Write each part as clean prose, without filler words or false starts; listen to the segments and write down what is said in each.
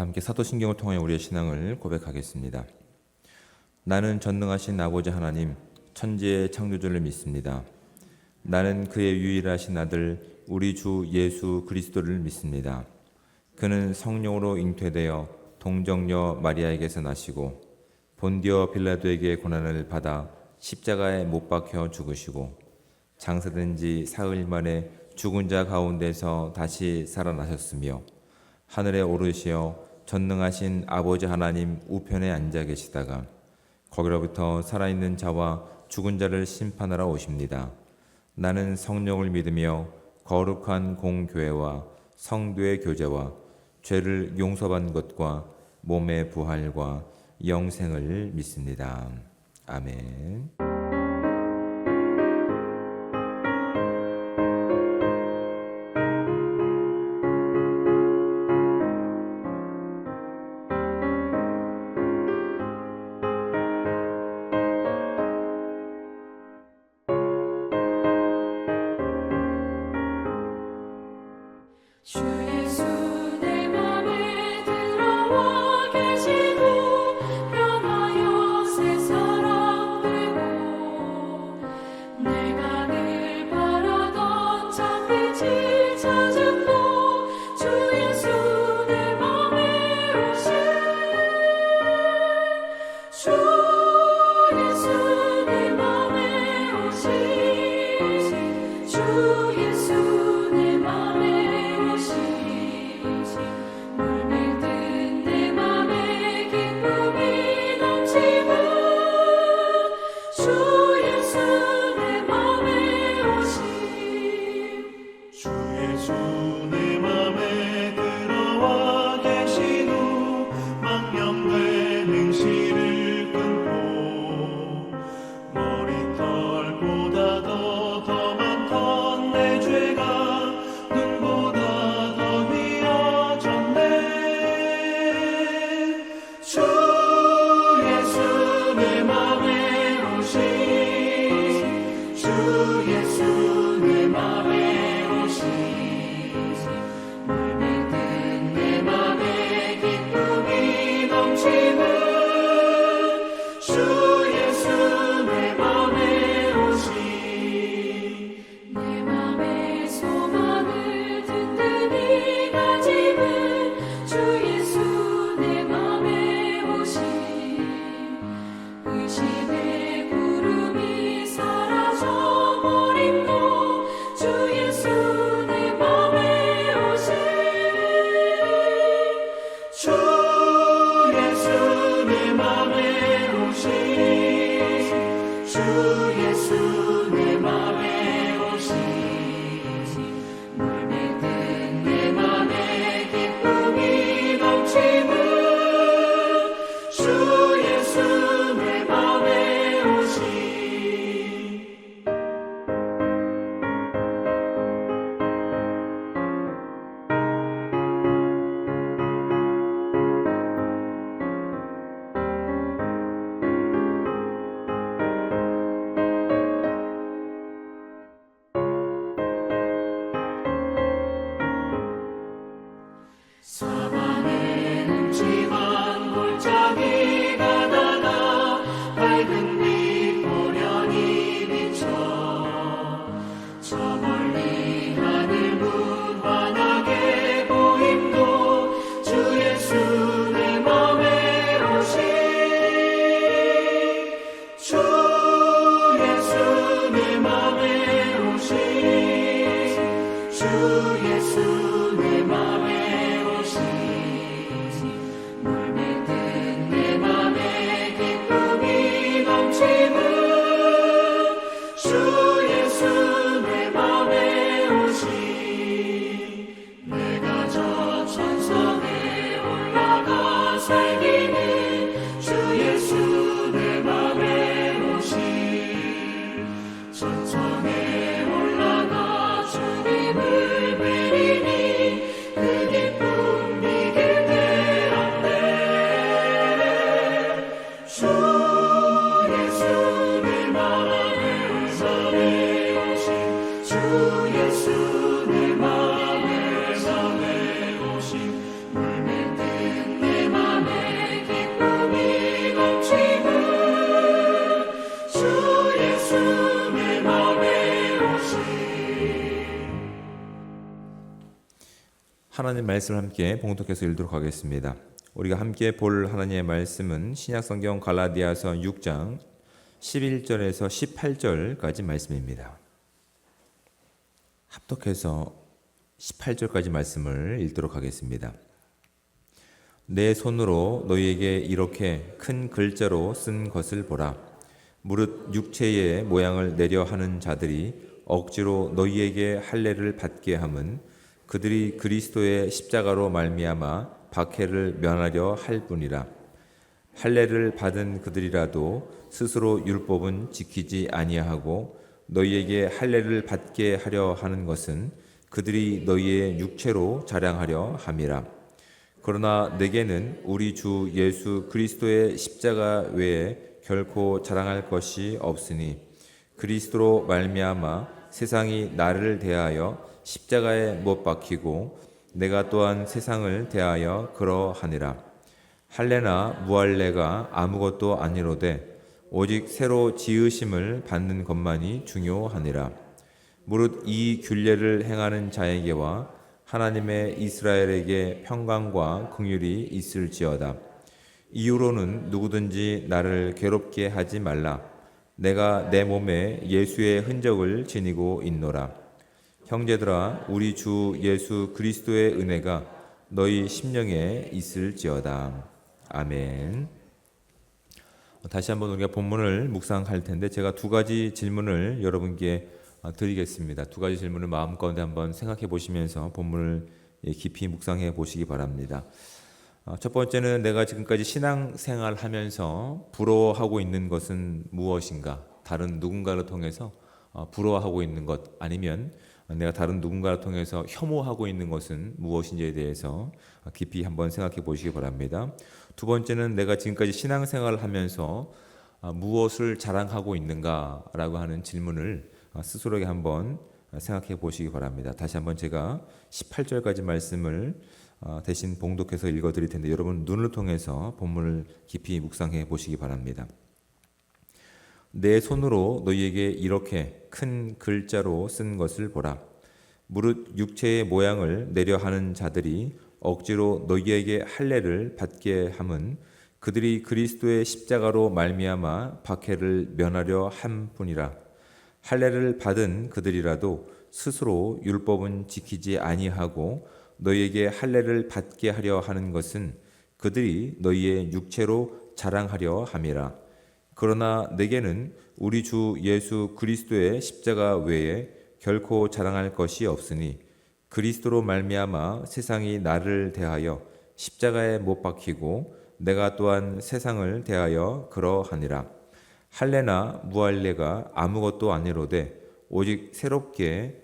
함께 사도신경을 통해 우리의 신앙을 고백하겠습니다. 나는 전능하신 아버지 하나님, 천지의 창조주를 믿습니다. 나는 그의 유일하신 아들 우리 주 예수 그리스도를 믿습니다. 그는 성령으로 잉태되어 동정녀 마리아에게서 나시고 본디오 빌라도에게 고난을 받아 십자가에 못 박혀 죽으시고 장사된 지 사흘 만에 죽은 자 가운데서 다시 살아나셨으며 하늘에 오르시어 전능하신 아버지 하나님 우편에 앉아 계시다가 거기로부터 살아있는 자와 죽은 자를 심판하러 오십니다. 나는 성령을 믿으며 거룩한 공교회와 성도의 교제와 죄를 용서받는 것과 몸의 부활과 영생을 믿습니다. 아멘. 주 예수 내 맘에 들어와 계시고 변하여 새 사람 되고 하나님 말씀을 함께 봉독해서 읽도록 하겠습니다. 우리가 함께 볼 하나님의 말씀은 신약성경 갈라디아서 6장 11절에서 18절까지 말씀입니다. 합독해서 18절까지 말씀을 읽도록 하겠습니다. 내 손으로 너희에게 이렇게 큰 글자로 쓴 것을 보라. 무릇 육체의 모양을 내려 하는 자들이 억지로 너희에게 할례를 받게 함은 그들이 그리스도의 십자가로 말미암아 박해를 면하려 할 뿐이라. 할례를 받은 그들이라도 스스로 율법은 지키지 아니하고 너희에게 할례를 받게 하려 하는 것은 그들이 너희의 육체로 자랑하려 함이라. 그러나 내게는 우리 주 예수 그리스도의 십자가 외에 결코 자랑할 것이 없으니 그리스도로 말미암아 세상이 나를 대하여 십자가에 못 박히고 내가 또한 세상을 대하여 그러하니라. 할례나 무할례가 아무것도 아니로되 오직 새로 지으심을 받는 것만이 중요하니라. 무릇 이 균례를 행하는 자에게와 하나님의 이스라엘에게 평강과 긍휼이 있을지어다. 이후로는 누구든지 나를 괴롭게 하지 말라. 내가 내 몸에 예수의 흔적을 지니고 있노라. 형제들아, 우리 주 예수 그리스도의 은혜가 너희 심령에 있을지어다. 아멘. 다시 한번 우리가 본문을 묵상할 텐데 제가 두 가지 질문을 여러분께 드리겠습니다. 두 가지 질문을 마음 가운데 한번 생각해 보시면서 본문을 깊이 묵상해 보시기 바랍니다. 첫 번째는 내가 지금까지 신앙생활 하면서 부러워하고 있는 것은 무엇인가? 다른 누군가를 통해서 부러워하고 있는 것, 아니면 내가 다른 누군가를 통해서 혐오하고 있는 것은 무엇인지에 대해서 깊이 한번 생각해 보시기 바랍니다. 두 번째는 내가 지금까지 신앙생활을 하면서 무엇을 자랑하고 있는가라고 하는 질문을 스스로에게 한번 생각해 보시기 바랍니다. 다시 한번 제가 18절까지 말씀을 대신 봉독해서 읽어드릴 텐데 여러분 눈을 통해서 본문을 깊이 묵상해 보시기 바랍니다. 내 손으로 너희에게 이렇게 큰 글자로 쓴 것을 보라. 무릇 육체의 모양을 내려 하는 자들이 억지로 너희에게 할례를 받게 함은 그들이 그리스도의 십자가로 말미암아 박해를 면하려 함 뿐이라. 할례를 받은 그들이라도 스스로 율법은 지키지 아니하고 너희에게 할례를 받게 하려 하는 것은 그들이 너희의 육체로 자랑하려 함이라. 그러나 내게는 우리 주 예수 그리스도의 십자가 외에 결코 자랑할 것이 없으니 그리스도로 말미암아 세상이 나를 대하여 십자가에 못 박히고 내가 또한 세상을 대하여 그러하니라. 할례나 무할례가 아무것도 아니로되 오직 새롭게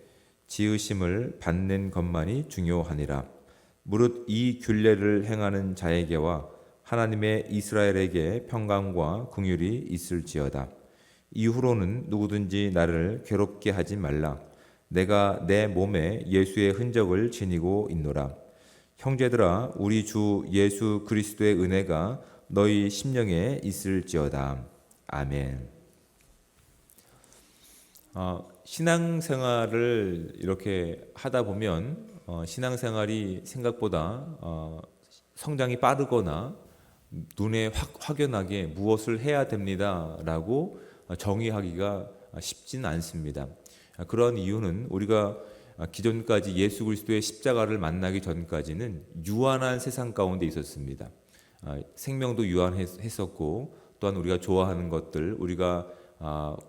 지으심을 받는 것만이 중요하니라. 무릇 이 균례를 행하는 자에게와 하나님의 이스라엘에게 평강과 긍휼이 있을지어다. 이후로는 누구든지 나를 괴롭게 하지 말라. 내가 내 몸에 예수의 흔적을 지니고 있노라. 형제들아, 우리 주 예수 그리스도의 은혜가 너희 심령에 있을지어다. 아멘. 신앙생활을 이렇게 하다 보면 신앙생활이 생각보다 성장이 빠르거나 눈에 확연하게 무엇을 해야 됩니다라고 정의하기가 쉽지는 않습니다. 그런 이유는 우리가 기존까지 예수 그리스도의 십자가를 만나기 전까지는 유한한 세상 가운데 있었습니다. 생명도 유한했었고 또한 우리가 좋아하는 것들, 우리가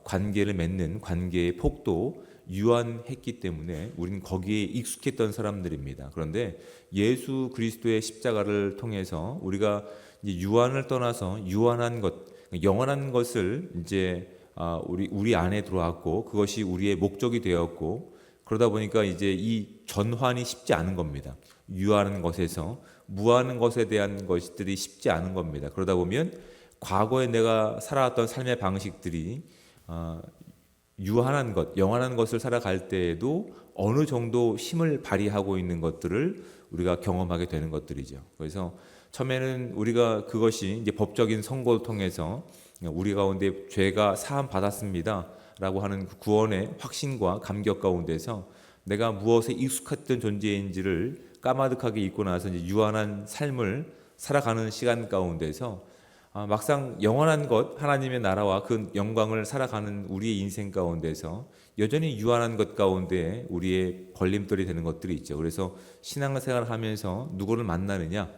관계를 맺는 관계의 폭도 유한했기 때문에 우리는 거기에 익숙했던 사람들입니다. 그런데 예수 그리스도의 십자가를 통해서 우리가 이제 유한을 떠나서 유한한 것, 영원한 것을 이제 우리 안에 들어왔고 그것이 우리의 목적이 되었고 그러다 보니까 이제 이 전환이 쉽지 않은 겁니다. 유한한 것에서 무한한 것에 대한 것들이 쉽지 않은 겁니다. 그러다 보면 과거에 내가 살아왔던 삶의 방식들이 유한한 것, 영원한 것을 살아갈 때에도 어느 정도 힘을 발휘하고 있는 것들을 우리가 경험하게 되는 것들이죠. 그래서 처음에는 우리가 그것이 이제 법적인 선고를 통해서 우리 가운데 죄가 사함 받았습니다 라고 하는 구원의 확신과 감격 가운데서 내가 무엇에 익숙했던 존재인지를 까마득하게 잊고 나서 이제 유한한 삶을 살아가는 시간 가운데서 막상 영원한 것 하나님의 나라와 그 영광을 살아가는 우리의 인생 가운데서 여전히 유한한 것 가운데 우리의 걸림돌이 되는 것들이 있죠. 그래서 신앙생활을 하면서 누구를 만나느냐,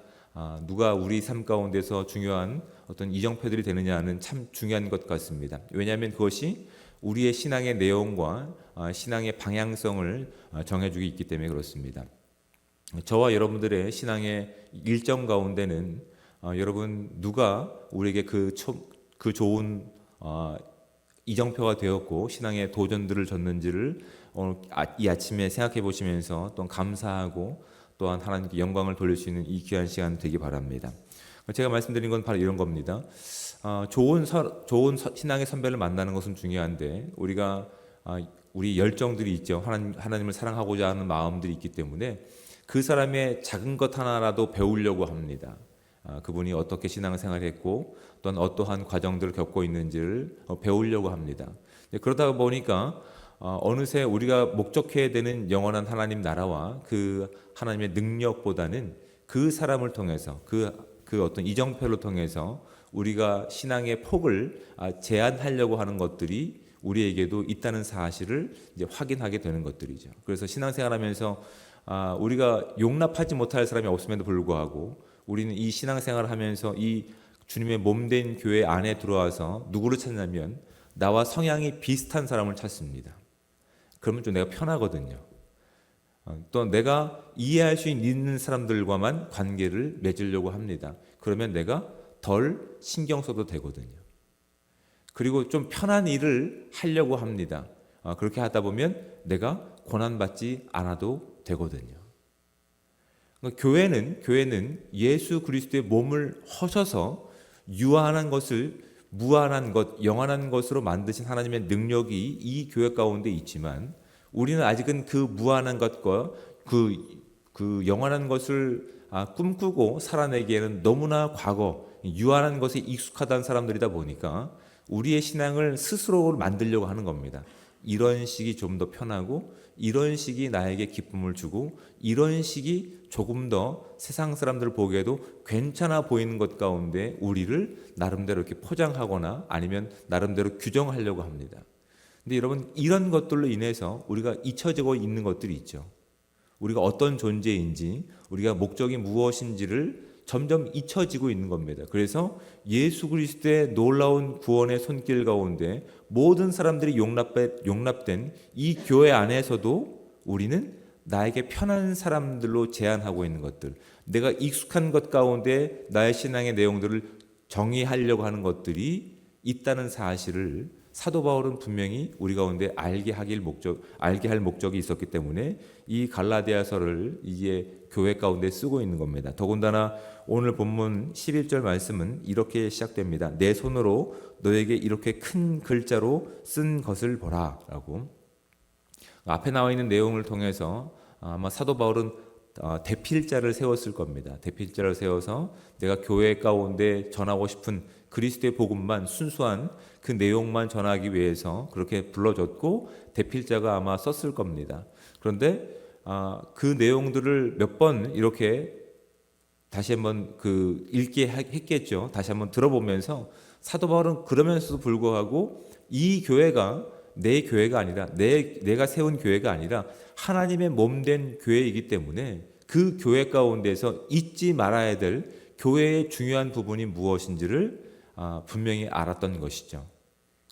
누가 우리 삶 가운데서 중요한 어떤 이정표들이 되느냐는 참 중요한 것 같습니다. 왜냐하면 그것이 우리의 신앙의 내용과 신앙의 방향성을 정해주기 있기 때문에 그렇습니다. 저와 여러분들의 신앙의 일정 가운데는 여러분 누가 우리에게 그 좋은 이정표가 되었고 신앙의 도전들을 줬는지를 오늘 이 아침에 생각해 보시면서 또 감사하고 또한 하나님께 영광을 돌릴 수 있는 이 귀한 시간 되기 바랍니다. 제가 말씀드린 건 바로 이런 겁니다. 좋은 신앙의 선배를 만나는 것은 중요한데 우리 열정들이 있죠. 하나님을 사랑하고자 하는 마음들이 있기 때문에 그 사람의 작은 것 하나라도 배우려고 합니다. 그분이 어떻게 신앙생활했고 또한 어떠한 과정들을 겪고 있는지를 배우려고 합니다. 그러다 보니까 어느새 우리가 목적해야 되는 영원한 하나님 나라와 그 하나님의 능력보다는 그 사람을 통해서 그 어떤 이정표를 통해서 우리가 신앙의 폭을 제한하려고 하는 것들이 우리에게도 있다는 사실을 이제 확인하게 되는 것들이죠. 그래서 신앙생활하면서 우리가 용납하지 못할 사람이 없음에도 불구하고 우리는 이 신앙생활을 하면서 이 주님의 몸된 교회 안에 들어와서 누구를 찾냐면 나와 성향이 비슷한 사람을 찾습니다. 그러면 좀 내가 편하거든요. 또 내가 이해할 수 있는 사람들과만 관계를 맺으려고 합니다. 그러면 내가 덜 신경 써도 되거든요. 그리고 좀 편한 일을 하려고 합니다. 그렇게 하다 보면 내가 고난받지 않아도 되거든요. 그러니까 교회는 예수 그리스도의 몸을 허셔서 유한한 것을 무한한 것, 영원한 것으로 만드신 하나님의 능력이 이 교회 가운데 있지만 우리는 아직은 그 무한한 것과 그 영원한 것을 꿈꾸고 살아내기에는 너무나 과거, 유한한 것에 익숙하다는 사람들이다 보니까 우리의 신앙을 스스로 만들려고 하는 겁니다. 이런 식이 좀 더 편하고 이런 식이 나에게 기쁨을 주고 이런 식이 조금 더 세상 사람들 보기에도 괜찮아 보이는 것 가운데 우리를 나름대로 이렇게 포장하거나 아니면 나름대로 규정하려고 합니다. 근데 여러분 이런 것들로 인해서 우리가 잊혀지고 있는 것들이 있죠. 우리가 어떤 존재인지 우리가 목적이 무엇인지를 점점 잊혀지고 있는 겁니다. 그래서 예수 그리스도의 놀라운 구원의 손길 가운데 모든 사람들이 용납된 이 교회 안에서도 우리는 나에게 편한 사람들로 제한하고 있는 것들, 내가 익숙한 것 가운데 나의 신앙의 내용들을 정의하려고 하는 것들이 있다는 사실을 사도 바울은 분명히 우리 가운데 알게 할 목적이 있었기 때문에 이 갈라디아서를 이제 교회 가운데 쓰고 있는 겁니다. 더군다나 오늘 본문 11절 말씀은 이렇게 시작됩니다. 내 손으로 너에게 이렇게 큰 글자로 쓴 것을 보라 라고. 앞에 나와 있는 내용을 통해서 아마 사도 바울은 대필자를 세웠을 겁니다. 대필자를 세워서 내가 교회 가운데 전하고 싶은 그리스도의 복음만 순수한 그 내용만 전하기 위해서 그렇게 불러줬고 대필자가 아마 썼을 겁니다. 그런데 그 내용들을 몇 번 이렇게 다시 한번 읽게 했겠죠. 다시 한번 들어보면서 사도 바울은 그러면서도 불구하고 이 교회가 내 교회가 아니라 내가 세운 교회가 아니라 하나님의 몸된 교회이기 때문에 그 교회 가운데서 잊지 말아야 될 교회의 중요한 부분이 무엇인지를 분명히 알았던 것이죠.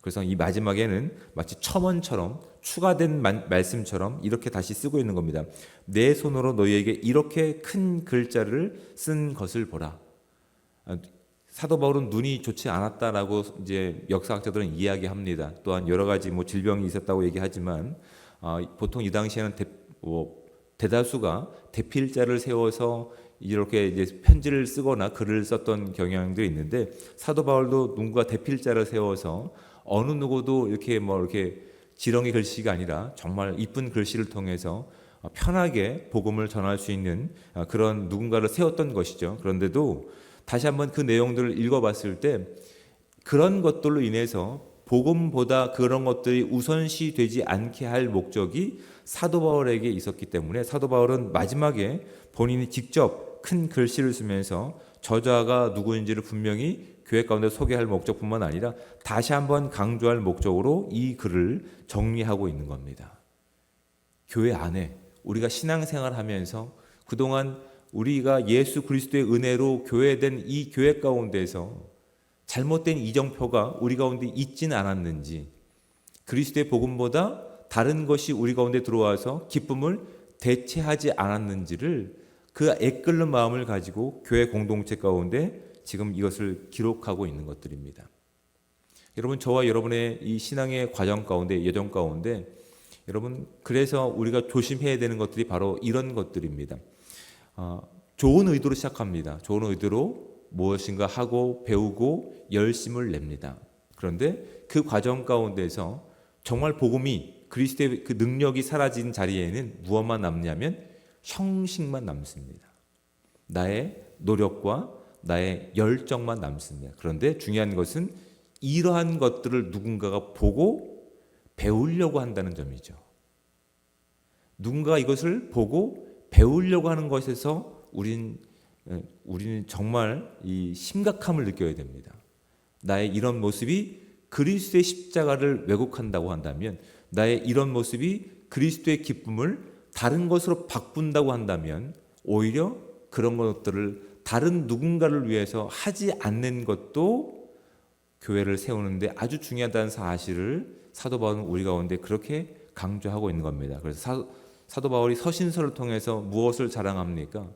그래서 이 마지막에는 마치 첨언처럼 추가된 말씀처럼 이렇게 다시 쓰고 있는 겁니다. 내 손으로 너희에게 이렇게 큰 글자를 쓴 것을 보라. 사도 바울은 눈이 좋지 않았다라고 이제 역사학자들은 이야기합니다. 또한 여러 가지 질병이 있었다고 얘기하지만 보통 이 당시에는 대다수가 대필자를 세워서 이렇게 이제 편지를 쓰거나 글을 썼던 경향도 있는데 사도 바울도 누군가 대필자를 세워서 어느 누구도 이렇게 지렁이 글씨가 아니라 정말 이쁜 글씨를 통해서 편하게 복음을 전할 수 있는 그런 누군가를 세웠던 것이죠. 그런데도 다시 한번 그 내용들을 읽어봤을 때 그런 것들로 인해서 복음보다 그런 것들이 우선시 되지 않게 할 목적이 사도 바울에게 있었기 때문에 사도 바울은 마지막에 본인이 직접 큰 글씨를 쓰면서 저자가 누구인지를 분명히 교회 가운데 소개할 목적뿐만 아니라 다시 한번 강조할 목적으로 이 글을 정리하고 있는 겁니다. 교회 안에 우리가 신앙생활하면서 그동안 우리가 예수 그리스도의 은혜로 교회된 이 교회 가운데서 잘못된 이정표가 우리 가운데 있지는 않았는지, 그리스도의 복음보다 다른 것이 우리 가운데 들어와서 기쁨을 대체하지 않았는지를 그 애끓는 마음을 가지고 교회 공동체 가운데 지금 이것을 기록하고 있는 것들입니다. 여러분, 저와 여러분의 이 신앙의 과정 가운데, 예정 가운데 여러분, 그래서 우리가 조심해야 되는 것들이 바로 이런 것들입니다. 좋은 의도로 시작합니다. 좋은 의도로 무엇인가 하고 배우고 열심을 냅니다. 그런데 그 과정 가운데서 정말 복음이 그리스도의 그 능력이 사라진 자리에는 무엇만 남냐면 형식만 남습니다. 나의 노력과 나의 열정만 남습니다. 그런데 중요한 것은 이러한 것들을 누군가가 보고 배우려고 한다는 점이죠. 누군가가 이것을 보고 배우려고 하는 것에서 우리는 정말 이 심각함을 느껴야 됩니다. 나의 이런 모습이 그리스도의 십자가를 왜곡한다고 한다면, 나의 이런 모습이 그리스도의 기쁨을 다른 것으로 바꾼다고 한다면 오히려 그런 것들을 다른 누군가를 위해서 하지 않는 것도 교회를 세우는데 아주 중요하다는 사실을 사도 바울은 우리 가운데 그렇게 강조하고 있는 겁니다. 그래서 사도 바울이 서신서를 통해서 무엇을 자랑합니까?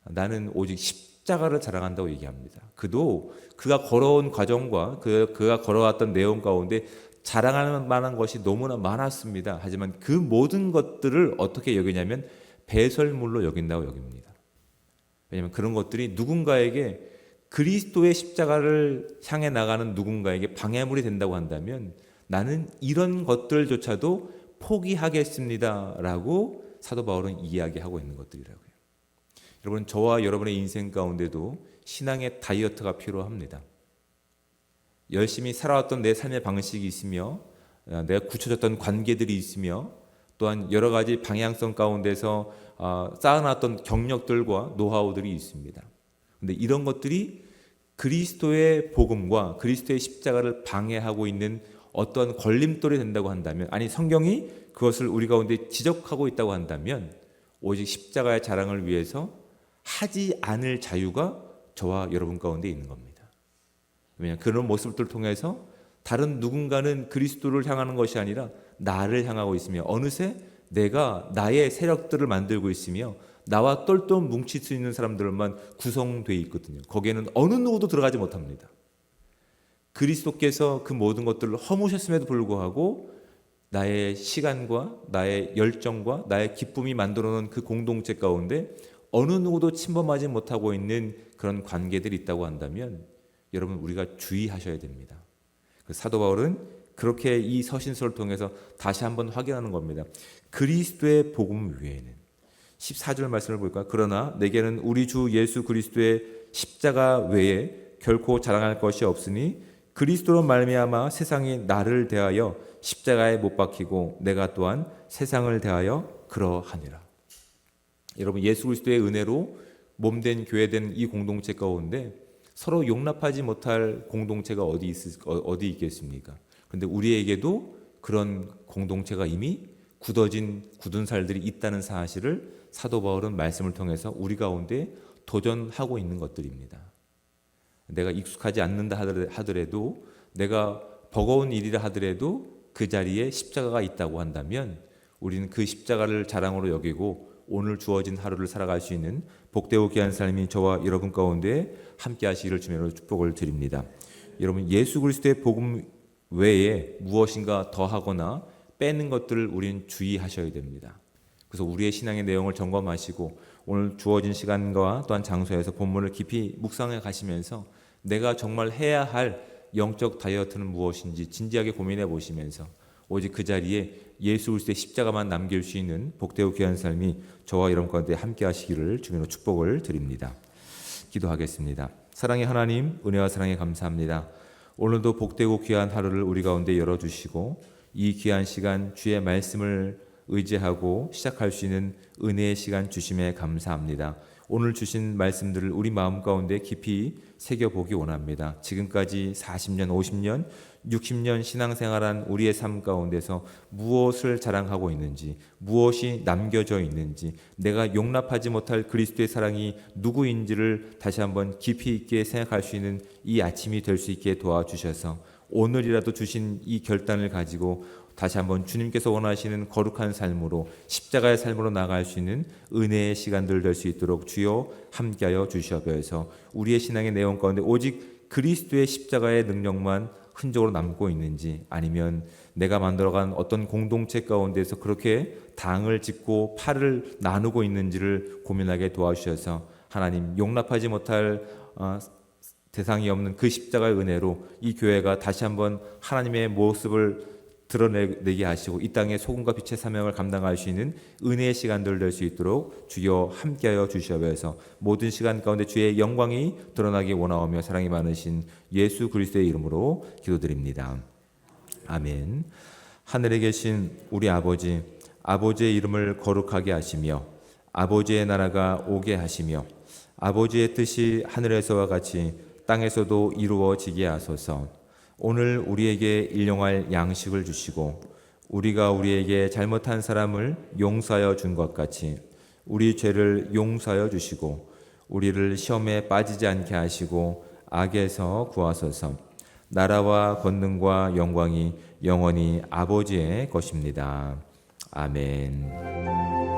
나는 오직 십자가를 자랑한다고 얘기합니다. 그도 그가 걸어온 과정과 그가 걸어왔던 내용 가운데 자랑할 만한 것이 너무나 많았습니다. 하지만 그 모든 것들을 어떻게 여기냐면 배설물로 여긴다고 여깁니다. 왜냐하면 그런 것들이 누군가에게 그리스도의 십자가를 향해 나가는 누군가에게 방해물이 된다고 한다면 나는 이런 것들조차도 포기하겠습니다라고 사도 바울은 이야기하고 있는 것들이라고요. 여러분, 저와 여러분의 인생 가운데도 신앙의 다이어트가 필요합니다. 열심히 살아왔던 내 삶의 방식이 있으며 내가 굳혀졌던 관계들이 있으며 또한 여러 가지 방향성 가운데서 쌓아놨던 경력들과 노하우들이 있습니다. 그런데 이런 것들이 그리스도의 복음과 그리스도의 십자가를 방해하고 있는 어떤 걸림돌이 된다고 한다면, 아니 성경이 그것을 우리 가운데 지적하고 있다고 한다면 오직 십자가의 자랑을 위해서 하지 않을 자유가 저와 여러분 가운데 있는 겁니다. 왜냐하면 그런 모습들을 통해서 다른 누군가는 그리스도를 향하는 것이 아니라 나를 향하고 있으며 어느새 내가 나의 세력들을 만들고 있으며 나와 똘똘 뭉칠 수 있는 사람들만 구성되어 있거든요. 거기에는 어느 누구도 들어가지 못합니다. 그리스도께서 그 모든 것들을 허무셨음에도 불구하고 나의 시간과 나의 열정과 나의 기쁨이 만들어놓은 그 공동체 가운데 어느 누구도 침범하지 못하고 있는 그런 관계들이 있다고 한다면 여러분, 우리가 주의하셔야 됩니다. 사도 바울은 그렇게 이 서신서를 통해서 다시 한번 확인하는 겁니다. 그리스도의 복음 외에는 14절 말씀을 볼까요? 그러나 내게는 우리 주 예수 그리스도의 십자가 외에 결코 자랑할 것이 없으니 그리스도로 말미암아 세상이 나를 대하여 십자가에 못 박히고 내가 또한 세상을 대하여 그러하니라. 여러분, 예수 그리스도의 은혜로 몸된 교회된 이 공동체 가운데 서로 용납하지 못할 공동체가 어디 있겠습니까? 그런데 우리에게도 그런 공동체가 이미 굳은 살들이 있다는 사실을 사도 바울은 말씀을 통해서 우리 가운데 도전하고 있는 것들입니다. 내가 익숙하지 않는다 하더라도, 내가 버거운 일이라 하더라도 그 자리에 십자가가 있다고 한다면 우리는 그 십자가를 자랑으로 여기고 오늘 주어진 하루를 살아갈 수 있는 복되고 귀한 삶이 저와 여러분 가운데 함께 하시기를 주님으로 축복을 드립니다. 여러분, 예수 그리스도의 복음 외에 무엇인가 더하거나 빼는 것들을 우리는 주의하셔야 됩니다. 그래서 우리의 신앙의 내용을 점검하시고 오늘 주어진 시간과 또한 장소에서 본문을 깊이 묵상해 가시면서 내가 정말 해야 할 영적 다이어트는 무엇인지 진지하게 고민해 보시면서 오직 그 자리에 예수 그리스도의 십자가만 남길 수 있는 복되고 귀한 삶이 저와 여러분 가운데 함께 하시기를 주님으로 축복을 드립니다. 기도하겠습니다. 사랑의 하나님, 은혜와 사랑에 감사합니다. 오늘도 복되고 귀한 하루를 우리 가운데 열어주시고 이 귀한 시간 주의 말씀을 의지하고 시작할 수 있는 은혜의 시간 주심에 감사합니다. 오늘 주신 말씀들을 우리 마음 가운데 깊이 새겨보기 원합니다. 지금까지 40년, 50년, 60년 신앙생활한 우리의 삶 가운데서 무엇을 자랑하고 있는지, 무엇이 남겨져 있는지, 내가 용납하지 못할 그리스도의 사랑이 누구인지를 다시 한번 깊이 있게 생각할 수 있는 이 아침이 될 수 있게 도와주셔서 오늘이라도 주신 이 결단을 가지고 다시 한번 주님께서 원하시는 거룩한 삶으로 십자가의 삶으로 나아갈 수 있는 은혜의 시간들 될 수 있도록 주여 함께하여 주시옵소서. 우리의 신앙의 내용 가운데 오직 그리스도의 십자가의 능력만 흔적으로 남고 있는지, 아니면 내가 만들어간 어떤 공동체 가운데서 그렇게 당을 짓고 팔을 나누고 있는지를 고민하게 도와주셔서 하나님 용납하지 못할 대상이 없는 그 십자가의 은혜로 이 교회가 다시 한번 하나님의 모습을 드러내게 하시고 이 땅의 소금과 빛의 사명을 감당할 수 있는 은혜의 시간들 될 수 있도록 주여 함께하여 주시옵소서. 모든 시간 가운데 주의 영광이 드러나기 원하오며 사랑이 많으신 예수 그리스도의 이름으로 기도드립니다. 아멘. 하늘에 계신 우리 아버지, 아버지의 이름을 거룩하게 하시며 아버지의 나라가 오게 하시며 아버지의 뜻이 하늘에서와 같이 땅에서도 이루어지게 하소서. 오늘 우리에게 일용할 양식을 주시고 우리가 우리에게 잘못한 사람을 용서하여 준 것 같이 우리 죄를 용서하여 주시고 우리를 시험에 빠지지 않게 하시고 악에서 구하소서. 나라와 권능과 영광이 영원히 아버지의 것입니다. 아멘.